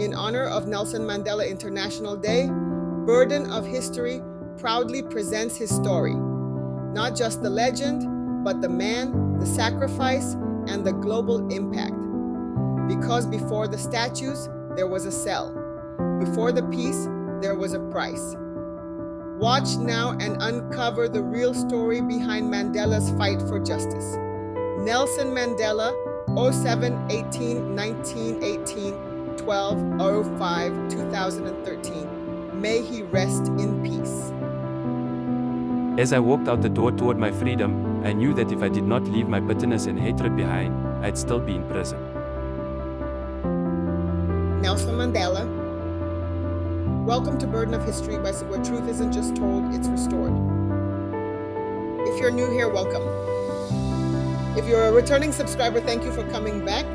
In honor of Nelson Mandela International Day, Burden of History proudly presents his story. Not just the legend, but the man, the sacrifice, and the global impact. Because before the statues, there was a cell. Before the peace, there was a price. Watch now and uncover the real story behind Mandela's fight for justice. Nelson Mandela, 07-18-1918, 12-05-2013. May he rest in peace. As I walked out the door toward my freedom, I knew that if I did not leave my bitterness and hatred behind, I'd still be in prison. Nelson Mandela. Welcome to Burden of History, where truth isn't just told, it's restored. If you're new here, welcome. If you're a returning subscriber, thank you for coming back.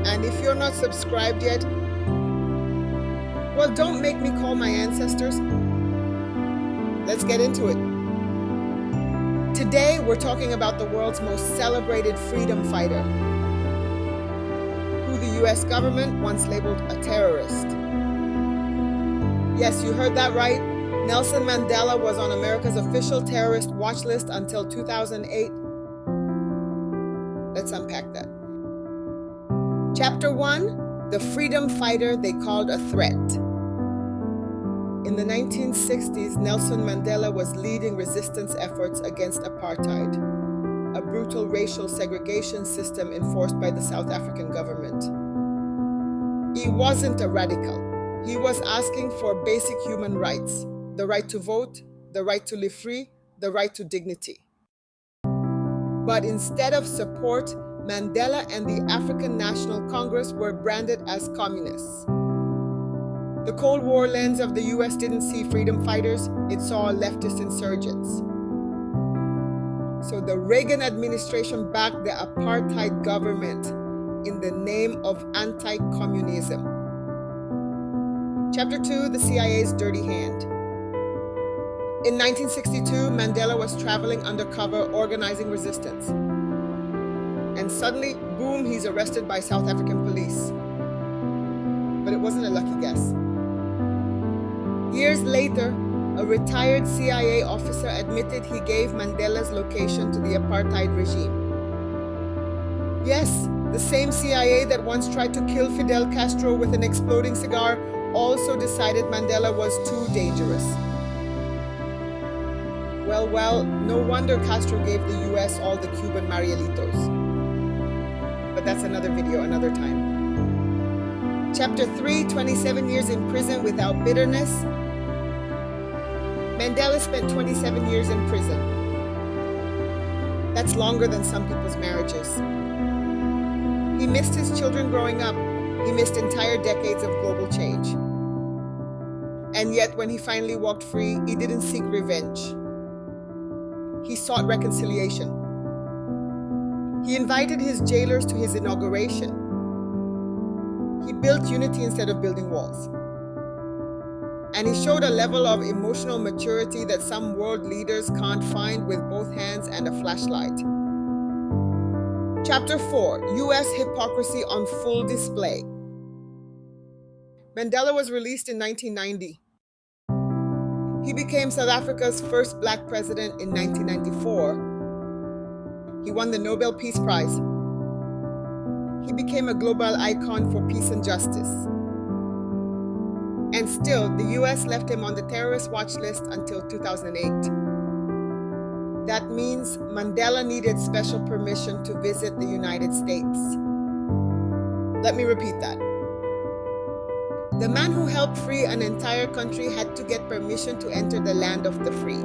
And if you're not subscribed yet, well, don't make me call my ancestors. Let's get into it. Today, we're talking about the world's most celebrated freedom fighter, who the US government once labeled a terrorist. Yes, you heard that right. Nelson Mandela was on America's official terrorist watch list until 2008. Let's unpack that. Chapter 1, the freedom fighter they called a threat. In the 1960s, Nelson Mandela was leading resistance efforts against apartheid, a brutal racial segregation system enforced by the South African government. He wasn't a radical. He was asking for basic human rights, the right to vote, the right to live free, the right to dignity. But instead of support, Mandela and the African National Congress were branded as communists. The Cold War lens of the US didn't see freedom fighters, it saw leftist insurgents. So the Reagan administration backed the apartheid government in the name of anti-communism. Chapter 2, the CIA's dirty hand. In 1962, Mandela was traveling undercover organizing resistance. And suddenly, boom, he's arrested by South African police. But it wasn't a lucky guess. Years later, a retired CIA officer admitted he gave Mandela's location to the apartheid regime. Yes, the same CIA that once tried to kill Fidel Castro with an exploding cigar also decided Mandela was too dangerous. Well, no wonder Castro gave the US all the Cuban Marielitos. But that's another video, another time. Chapter 3, 27 years in prison without bitterness. Mandela spent 27 years in prison. That's longer than some people's marriages. He missed his children growing up. He missed entire decades of global change. And yet, when he finally walked free, he didn't seek revenge. He sought reconciliation. He invited his jailers to his inauguration. He built unity instead of building walls. And he showed a level of emotional maturity that some world leaders can't find with both hands and a flashlight. Chapter 4, US hypocrisy on full display. Mandela was released in 1990. He became South Africa's first black president in 1994. He won the Nobel Peace Prize. He became a global icon for peace and justice. And still, the US left him on the terrorist watch list until 2008. That means Mandela needed special permission to visit the United States. Let me repeat that. The man who helped free an entire country had to get permission to enter the land of the free.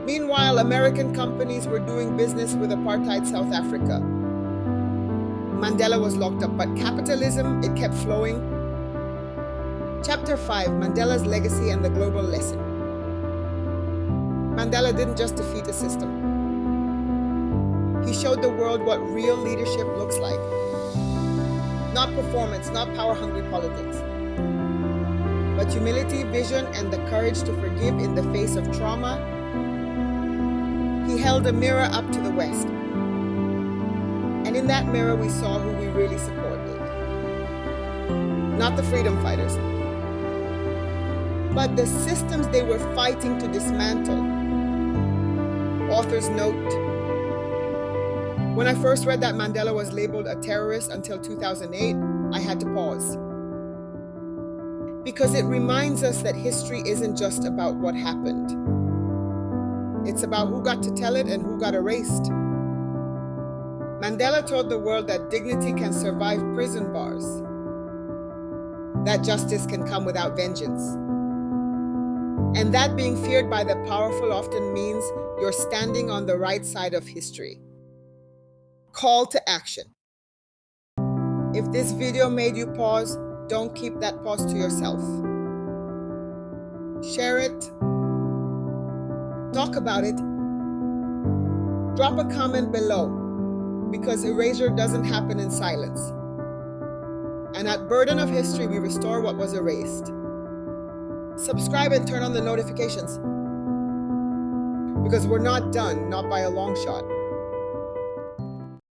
Meanwhile, American companies were doing business with apartheid South Africa. Mandela was locked up, but capitalism, it kept flowing. Chapter 5, Mandela's legacy and the global lesson. Mandela didn't just defeat a system. He showed the world what real leadership looks like. Not performance, not power-hungry politics, but humility, vision, and the courage to forgive in the face of trauma. He held a mirror up to the West. And in that mirror, we saw who we really supported. not the freedom fighters, but the systems they were fighting to dismantle. Authors note, when I first read that Mandela was labeled a terrorist until 2008, I had to pause. Because it reminds us that history isn't just about what happened. It's about who got to tell it and who got erased. Mandela told the world that dignity can survive prison bars, that justice can come without vengeance, and that being feared by the powerful often means you're standing on the right side of history. Call to action. If this video made you pause, don't keep that pause to yourself. Share it. Talk about it. Drop a comment below, because erasure doesn't happen in silence. And at Burden of History, we restore what was erased. Subscribe and turn on the notifications, because we're not done, not by a long shot.